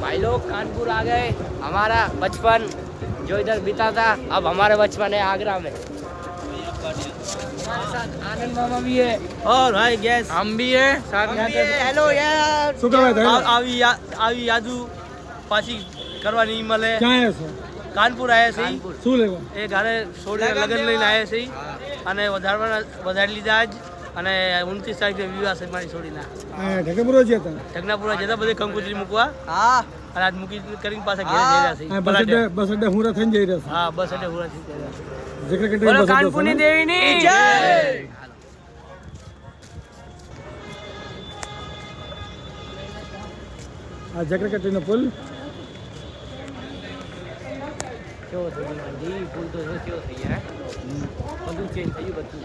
भाई लोग कानपुर आ गए। हमारा बचपन जो इधर बीता था, अब हमारा बचपन है आगरा में। हमारे साथ आनंद मामा भी है और भाई गैस हम भी है साथ में। હેલો યાર શું કહેવાય થાય? આવી યાદુ પાછી કરવા નહીં મળે. ક્યાં આવ્યા છો? કાનપુર આવ્યા છે कानपुर શું લેવા? એ ઘરે છોડીને લગ્ન લઈને આવ્યા છે અને વધારી લીધા જ અને 29 તારીખે વિવાહ છે મારી છોડીના. અહીંયા ઢેકણપુરા જ્યાં હતા? ઢગનાપુરા જતા બધે કંકુતરી મૂકવા અને આજ મૂકી કરીને પાછા ઘરે જઈ રહ્યા છે. અહીંયા બસ અડ્ડે હુંરા થઈને જઈ રહ્યા હા બસ એટલે હુરાથી જઈ રહ્યા છે. છે. જેકર કંટ્રી बोलो બસ અડ્ડો कानपुर છે ને? देवी नी जय। આ જેકર કંટ્રીનો પુલ કેવો થઈ ગયો જી પુલ તો જો કેવો થઈ ગયા બધું ચેન્જ થઈ ગયું બધું.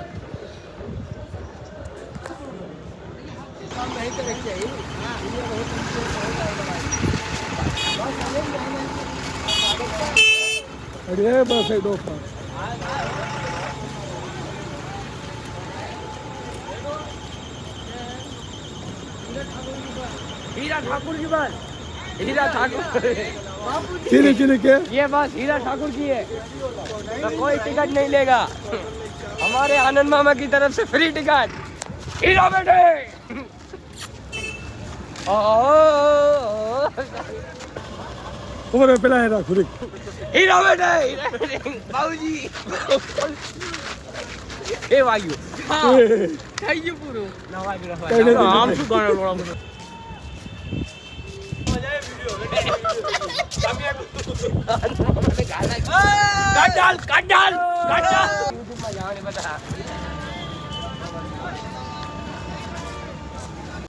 અરે બસ અડ્ડો પર हीरा ठाकुर की बस, हीरा ठाकुर ચીની ચીની કે ये बस हीरा ठाकुर की है तो कोई टिकट नहीं लेगा। हमारे आनंद मामा की तरफ से फ्री टिकट। हीरा बेटे ઉભરે પેલા એ રાખું રે. हीरा बेटे बाबूजी એ વાગ્યું થઈ ગયું પૂરું ના વાગ્યું કઈ નથી. આમ શું ગણો લોડા બધું કાઢ ડાલ યુટ્યુબમાં જવાની બધા